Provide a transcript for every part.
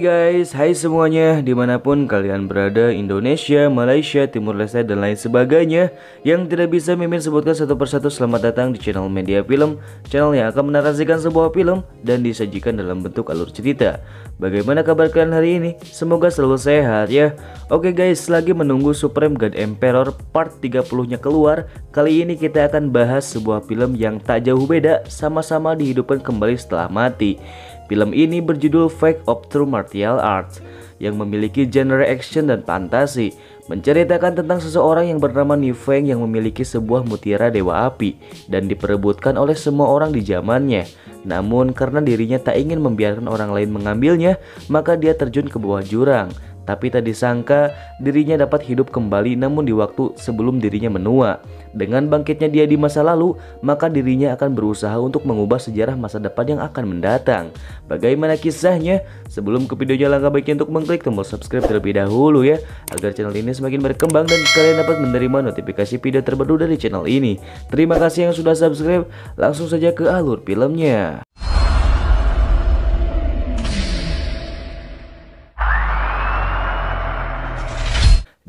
Hai guys, hai semuanya, dimanapun kalian berada, Indonesia, Malaysia, Timur Leste, dan lain sebagainya. Yang tidak bisa Mimin sebutkan satu persatu, selamat datang di channel Media Film, channel yang akan menarasikan sebuah film dan disajikan dalam bentuk alur cerita. Bagaimana kabar kalian hari ini? Semoga selalu sehat ya. Oke guys, lagi menunggu Supreme God Emperor part 30-nya keluar. Kali ini kita akan bahas sebuah film yang tak jauh beda, sama-sama dihidupkan kembali setelah mati. Film ini berjudul Fate of True Martial Arts yang memiliki genre action dan fantasi, menceritakan tentang seseorang yang bernama Ni Feng yang memiliki sebuah mutiara dewa api dan diperebutkan oleh semua orang di zamannya. Namun karena dirinya tak ingin membiarkan orang lain mengambilnya, maka dia terjun ke bawah jurang. Tapi tak disangka dirinya dapat hidup kembali, namun di waktu sebelum dirinya menua. Dengan bangkitnya dia di masa lalu, maka dirinya akan berusaha untuk mengubah sejarah masa depan yang akan mendatang. Bagaimana kisahnya? Sebelum ke videonya, langkah baiknya untuk mengklik tombol subscribe terlebih dahulu ya, agar channel ini semakin berkembang dan kalian dapat menerima notifikasi video terbaru dari channel ini. Terima kasih yang sudah subscribe, langsung saja ke alur filmnya.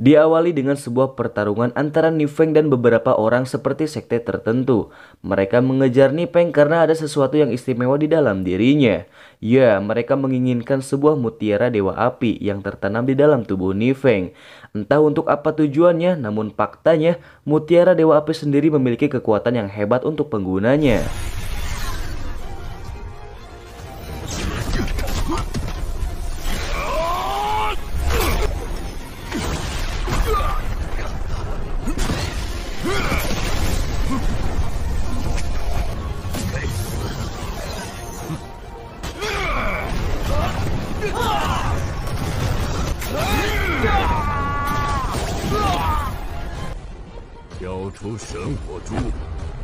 Diawali dengan sebuah pertarungan antara Ni Feng dan beberapa orang seperti sekte tertentu. Mereka mengejar Ni Feng karena ada sesuatu yang istimewa di dalam dirinya. Ya, mereka menginginkan sebuah mutiara dewa api yang tertanam di dalam tubuh Ni Feng. Entah untuk apa tujuannya, namun faktanya mutiara dewa api sendiri memiliki kekuatan yang hebat untuk penggunanya.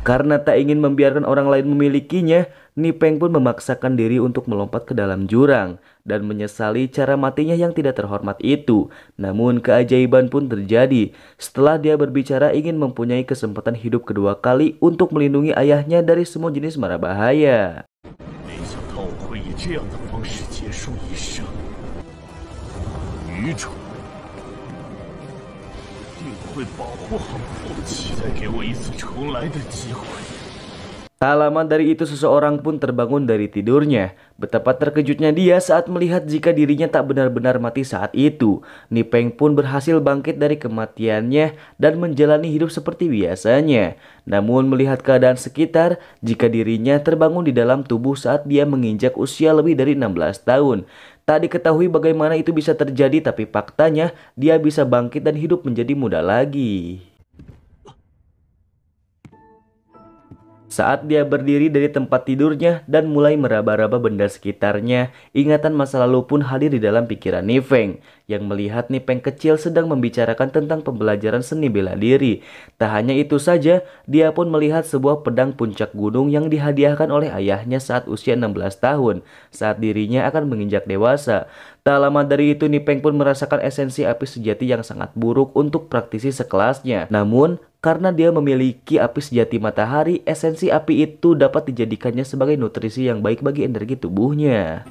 Karena tak ingin membiarkan orang lain memilikinya, Ni Feng pun memaksakan diri untuk melompat ke dalam jurang dan menyesali cara matinya yang tidak terhormat itu. Namun keajaiban pun terjadi setelah dia berbicara ingin mempunyai kesempatan hidup kedua kali untuk melindungi ayahnya dari semua jenis mara bahaya. Tak lama dari itu seseorang pun terbangun dari tidurnya. Betapa terkejutnya dia saat melihat jika dirinya tak benar-benar mati saat itu. Ni Feng pun berhasil bangkit dari kematiannya dan menjalani hidup seperti biasanya. Namun melihat keadaan sekitar, jika dirinya terbangun di dalam tubuh saat dia menginjak usia lebih dari 16 tahun. Tak diketahui bagaimana itu bisa terjadi, tapi faktanya dia bisa bangkit dan hidup menjadi muda lagi. Saat dia berdiri dari tempat tidurnya dan mulai meraba-raba benda sekitarnya, ingatan masa lalu pun hadir di dalam pikiran Ni Feng, yang melihat Ni Feng kecil sedang membicarakan tentang pembelajaran seni bela diri. Tak hanya itu saja, dia pun melihat sebuah pedang puncak gunung yang dihadiahkan oleh ayahnya saat usia 16 tahun, saat dirinya akan menginjak dewasa. Tak lama dari itu Ni Feng pun merasakan esensi api sejati yang sangat buruk untuk praktisi sekelasnya. Namun, karena dia memiliki api sejati matahari, esensi api itu dapat dijadikannya sebagai nutrisi yang baik bagi energi tubuhnya.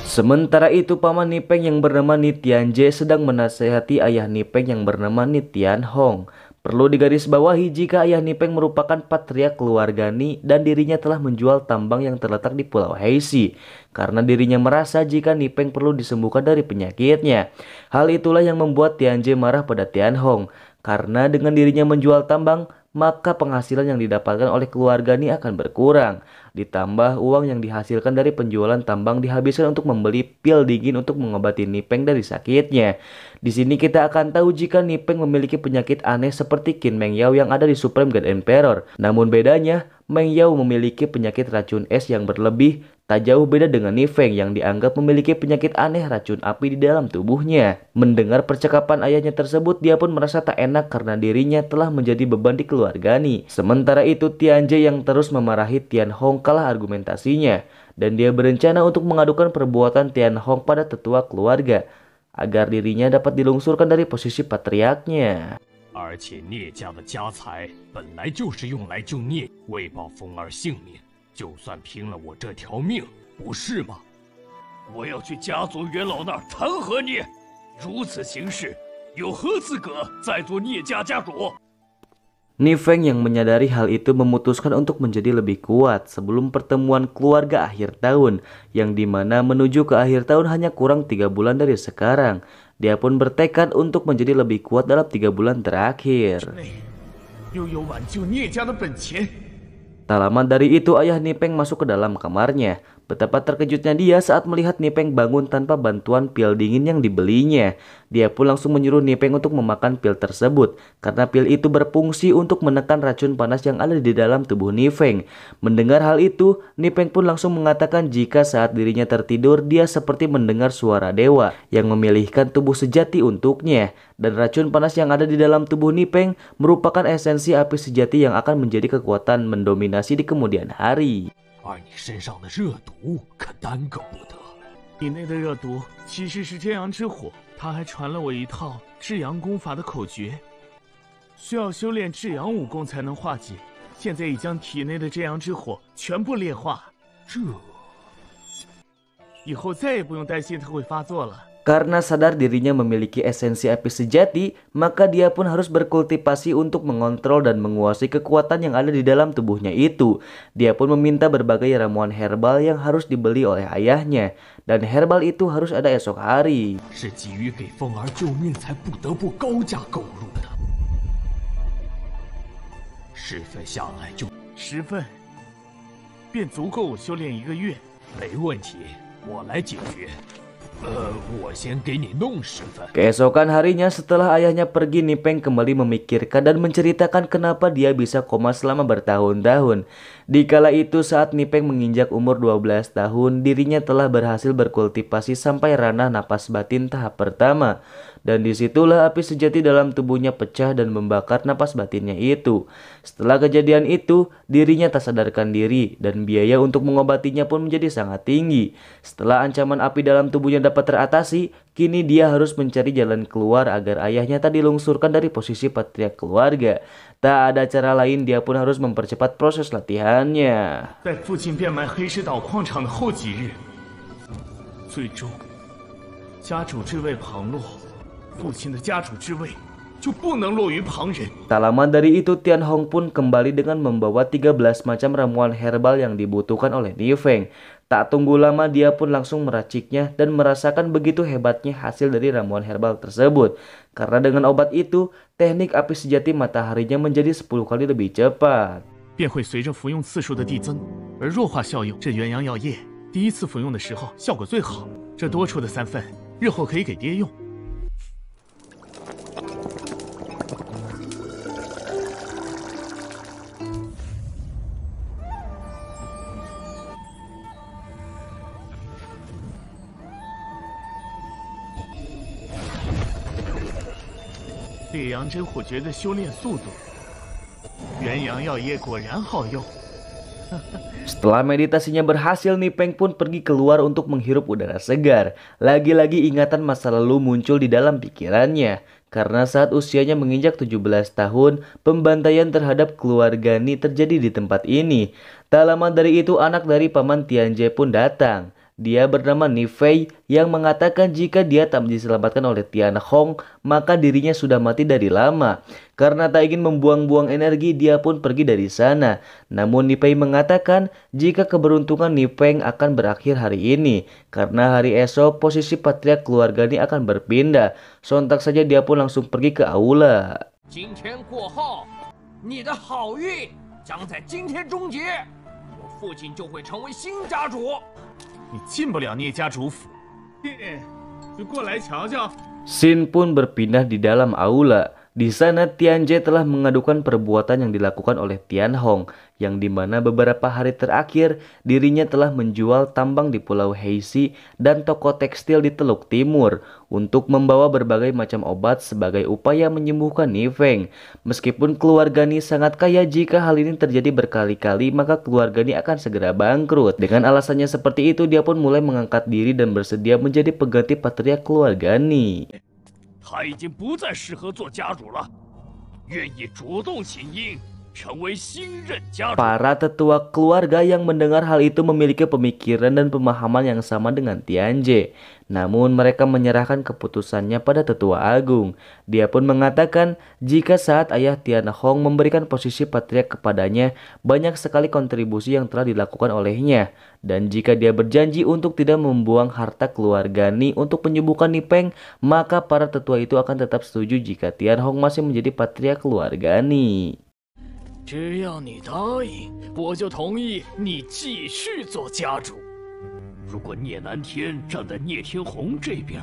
Sementara itu, paman Ni Feng yang bernama Ni Tianjie sedang menasehati ayah Ni Feng yang bernama Ni Tianhong. Perlu digarisbawahi jika ayah Ni Feng merupakan patriark keluarga Ni dan dirinya telah menjual tambang yang terletak di Pulau Heishi karena dirinya merasa jika Ni Feng perlu disembuhkan dari penyakitnya. Hal itulah yang membuat Tianjie marah pada Tianhong karena dengan dirinya menjual tambang, maka penghasilan yang didapatkan oleh keluarga Ni akan berkurang. Ditambah uang yang dihasilkan dari penjualan tambang dihabiskan untuk membeli pil dingin untuk mengobati Ni Feng dari sakitnya. Di sini kita akan tahu jika Ni Feng memiliki penyakit aneh seperti Qin Meng Yao yang ada di Supreme God Emperor. Namun bedanya, Meng Yao memiliki penyakit racun es yang berlebih, tak jauh beda dengan Ni Feng yang dianggap memiliki penyakit aneh racun api di dalam tubuhnya. Mendengar percakapan ayahnya tersebut, dia pun merasa tak enak karena dirinya telah menjadi beban di keluarga Ni. Sementara itu, Tianjie yang terus memarahi Tianhong kalah argumentasinya. dan dia berencana untuk mengadukan perbuatan Tian Hong pada tetua keluarga agar dirinya dapat dilungsurkan dari posisi patriarknya. 而且聂家的家财本来就是用来救聂，为保风儿性命，就算拼了我这条命，不是吗？我要去家族元老那儿弹劾聂，如此行事，有何资格再做聂家家主？ Ni Feng yang menyadari hal itu memutuskan untuk menjadi lebih kuat sebelum pertemuan keluarga akhir tahun, yang dimana menuju ke akhir tahun hanya kurang 3 bulan dari sekarang. Dia pun bertekad untuk menjadi lebih kuat dalam 3 bulan terakhir. Tak lama dari itu ayah Ni Peng masuk ke dalam kamarnya. Betapa terkejutnya dia saat melihat Ni Peng bangun tanpa bantuan pil dingin yang dibelinya. Dia pun langsung menyuruh Ni Peng untuk memakan pil tersebut, karena pil itu berfungsi untuk menekan racun panas yang ada di dalam tubuh Ni Peng. Mendengar hal itu, Ni Peng pun langsung mengatakan jika saat dirinya tertidur, dia seperti mendengar suara dewa yang memilihkan tubuh sejati untuknya. Dan racun panas yang ada di dalam tubuh Ni Peng merupakan esensi api sejati yang akan menjadi kekuatan mendominasi di kemudian hari. 而你身上的热毒可耽搁不得。体内的热毒其实是真阳之火，他还传了我一套至阳功法的口诀，需要修炼至阳武功才能化解。现在已将体内的真阳之火全部炼化，这以后再也不用担心它会发作了。 Karena sadar dirinya memiliki esensi api sejati, maka dia pun harus berkultivasi untuk mengontrol dan menguasai kekuatan yang ada di dalam tubuhnya itu. Dia pun meminta berbagai ramuan herbal yang harus dibeli oleh ayahnya, dan herbal itu harus ada esok hari. 是急于给凤儿救命才不得不高价购入的。10份下来就10份，便足够我修炼1个月。没问题，我来解决。 我先给你弄10份。 Keesokan harinya setelah ayahnya pergi, Ni Peng kembali memikirkan dan menceritakan kenapa dia bisa koma selama bertahun-tahun. Dikala itu saat Ni Peng menginjak umur 12 tahun, dirinya telah berhasil berkultivasi sampai ranah napas batin tahap pertama. Dan disitulah api sejati dalam tubuhnya pecah dan membakar napas batinnya itu. Setelah kejadian itu, dirinya tak sadarkan diri dan biaya untuk mengobatinya pun menjadi sangat tinggi. Setelah ancaman api dalam tubuhnya dapat teratasi, kini dia harus mencari jalan keluar agar ayahnya tak dilungsurkan dari posisi patriark keluarga. Tak ada cara lain, dia pun harus mempercepat proses latihannya. 在父亲变卖黑石岛矿场的后几日，最终家主之位旁落，父亲的家主之位就不能落于旁人。 Tak lama dari itu, Tian Hong pun kembali dengan membawa 13 macam ramuan herbal yang dibutuhkan oleh Ni Feng. Tak tunggu lama dia pun langsung meraciknya dan merasakan begitu hebatnya hasil dari ramuan herbal tersebut. Karena dengan obat itu, teknik api sejati mataharinya menjadi 10 kali lebih cepat. 便会随着服用次数的递增而弱化效用。这元阳药液第一次服用的时候效果最好，这多出的3份日后可以给爹用。 烈阳真火诀的修炼速度，元阳药液果然好用。Setelah meditasinya berhasil, Ni Peng pun pergi keluar untuk menghirup udara segar. Lagi-lagi ingatan masa lalu muncul di dalam pikirannya. Karena saat usianya menginjak 17 tahun, pembantaian terhadap keluarga Ni terjadi di tempat ini. Tak lama dari itu, anak dari paman Tianjie pun datang. Dia bernama Ni Fei yang mengatakan jika dia tak diselamatkan oleh Tian Hong, maka dirinya sudah mati dari lama. Karena tak ingin membuang-buang energi, dia pun pergi dari sana. Namun Ni Fei mengatakan jika keberuntungan Ni Peng akan berakhir hari ini. Karena hari esok posisi patriark keluarga Ni akan berpindah. Sontak saja dia pun langsung pergi ke aula. 今天过后，你的好运将在今天终结，我父亲就会成为新家主。 你进不了聂家主府，就过来瞧瞧。 Xin pun berpindah di dalam aula. Di sana Tianjie telah mengadukan perbuatan yang dilakukan oleh Tianhong, yang dimana beberapa hari terakhir dirinya telah menjual tambang di Pulau Heishi dan toko tekstil di Teluk Timur untuk membawa berbagai macam obat sebagai upaya menyembuhkan Ni Feng. Meskipun keluarga Ni sangat kaya, jika hal ini terjadi berkali-kali maka keluarga Ni akan segera bangkrut. Dengan alasannya seperti itu, dia pun mulai mengangkat diri dan bersedia menjadi pengganti patriark keluarga Ni. 他已经不再适合做家主了，愿意主动请缨，成为新任家主。 Para tetua keluarga yang mendengar hal itu memiliki pemikiran dan pemahaman yang sama dengan Tianjie. Namun mereka menyerahkan keputusannya pada tetua agung. Dia pun mengatakan jika saat ayah Tianhong memberikan posisi patriark kepadanya, banyak sekali kontribusi yang telah dilakukan olehnya. Dan jika dia berjanji untuk tidak membuang harta keluarga Ni untuk penyembuhan Ni Peng, maka para tetua itu akan tetap setuju jika Tianhong masih menjadi patriark keluarga Ni. 只要你答应，我就同意你继续做家主。如果聂南天站在聂天红这边，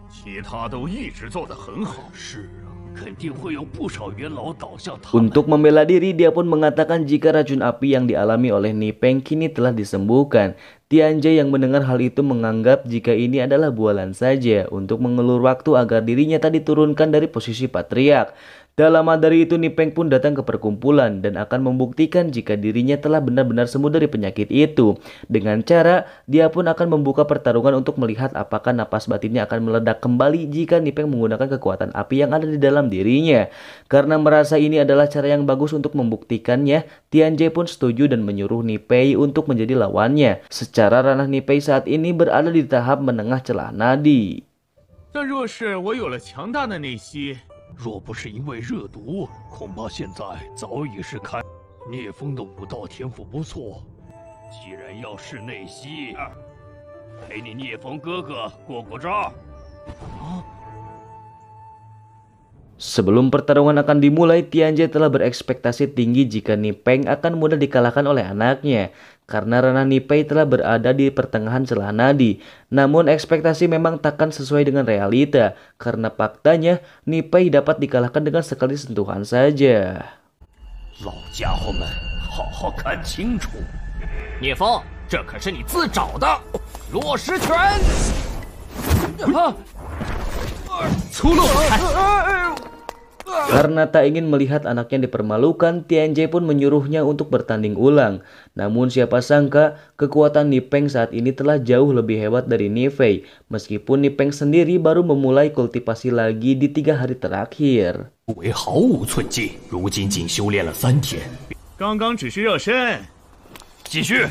其他都一直做得很好。是啊，肯定会有不少元老倒向他们。 Untuk membela diri, dia pun mengatakan jika racun api yang dialami oleh Ni Peng kini telah disembuhkan. Tianjie yang mendengar hal itu menganggap jika ini adalah bualan saja untuk mengelur waktu agar dirinya tak diturunkan dari posisi patriark. Tak lama dari itu, Ni Peng pun datang ke perkumpulan dan akan membuktikan jika dirinya telah benar-benar sembuh dari penyakit itu. Dengan cara, dia pun akan membuka pertarungan untuk melihat apakah napas batinnya akan meledak kembali jika Ni Peng menggunakan kekuatan api yang ada di dalam dirinya. Karena merasa ini adalah cara yang bagus untuk membuktikannya, Tianjie pun setuju dan menyuruh Ni Pei untuk menjadi lawannya. Secara ranah Ni Pei saat ini berada di tahap menengah celah nadi. 但若是我有了强大的内息， 若不是因为热毒，恐怕现在早已是开。聂风的武道天赋不错，既然要试内息，陪你聂风哥哥过过招。 Sebelum pertarungan akan dimulai, Tianjie telah berekspektasi tinggi jika Ni Peng akan mudah dikalahkan oleh anaknya. Karena ranah Ni Pei telah berada di pertengahan celah nadi. Namun ekspektasi memang takkan sesuai dengan realita. Karena faktanya, Ni Pei dapat dikalahkan dengan sekali sentuhan saja. 老家伙们，好好看清楚！聂风，这可是你自找的落石拳！粗鲁不开！ Karena tak ingin melihat anaknya dipermalukan, Tianjie pun menyuruhnya untuk bertanding ulang. Namun siapa sangka kekuatan Ni Peng saat ini telah jauh lebih hebat dari Ni Fei. Meskipun Ni Peng sendiri baru memulai kultivasi lagi di 3 hari terakhir. 为毫无寸进，如今仅修炼了3天。刚刚只是热身，继续！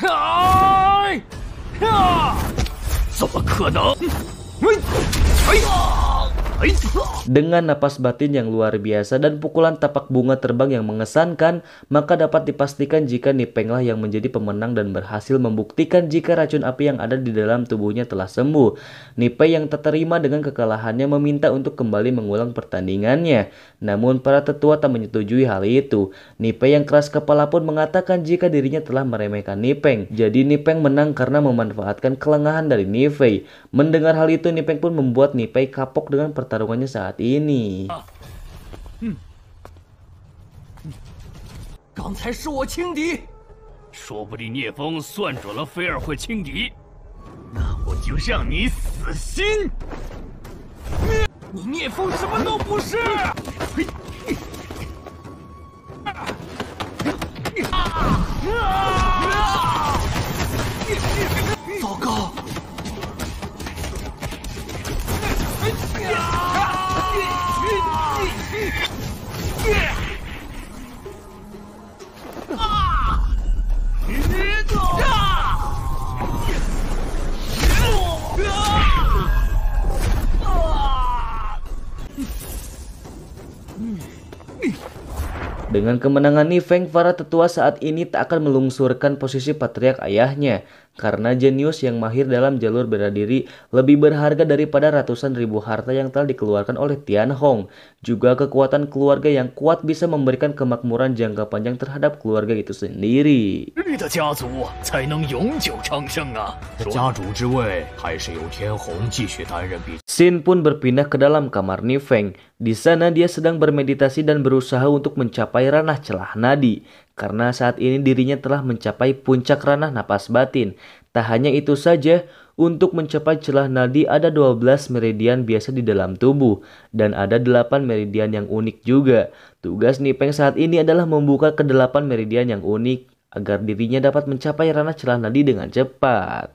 哎呀！怎么可能？ Dengan napas batin yang luar biasa dan pukulan tapak bunga terbang yang mengesankan, maka dapat dipastikan jika Ni Peng lah yang menjadi pemenang dan berhasil membuktikan jika racun api yang ada di dalam tubuhnya telah sembuh. Ni Pei yang tak terima dengan kekalahannya meminta untuk kembali mengulang pertandingannya. Namun para tetua tak menyetujui hal itu. Ni Pei yang keras kepala pun mengatakan jika dirinya telah meremehkan Ni Peng. Jadi Ni Peng menang karena memanfaatkan kelengahan dari Ni Fei. Mendengar hal itu, Ni Peng pun membuat Ni Pei kapok dengan pertarungannya saat ini. 刚才是我轻敌，说不定聂风算准了菲儿会轻敌，那我就让你死心！你聂风什么都不是。糟糕！ Dengan kemenangan Ni Feng, para tetua saat ini tak akan melungsurkan posisi patriark ayahnya. karena jenius yang mahir dalam jalur bela diri lebih berharga daripada ratusan ribu harta yang telah dikeluarkan oleh Tian Hong. Juga kekuatan keluarga yang kuat bisa memberikan kemakmuran jangka panjang terhadap keluarga itu sendiri. Xin pun berpindah ke dalam kamar Ni Feng. Di sana dia sedang bermeditasi dan berusaha untuk mencapai ranah celah nadi. Karena saat ini dirinya telah mencapai puncak ranah napas batin. Tak hanya itu saja, untuk mencapai celah nadi ada 12 meridian biasa di dalam tubuh. Dan ada 8 meridian yang unik juga. Tugas Ni Feng saat ini adalah membuka ke-8 meridian yang unik agar dirinya dapat mencapai ranah celah nadi dengan cepat.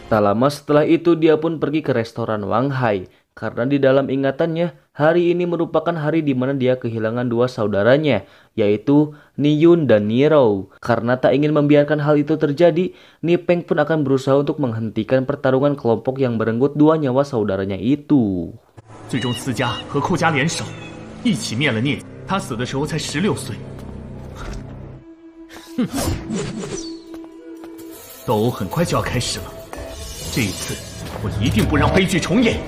Tak lama setelah itu dia pun pergi ke restoran Wang Hai. Karena di dalam ingatannya, hari ini merupakan hari di mana dia kehilangan dua saudaranya, yaitu Ni Yun dan Ni Rou. Karena tak ingin membiarkan hal itu terjadi, Ni Feng pun akan berusaha untuk menghentikan pertarungan kelompok yang merenggut dua nyawa saudaranya itu. 最终私家和寇家联手，一起灭了聂。他死的时候才16岁。斗殴很快就要开始了，这一次我一定不让悲剧重演。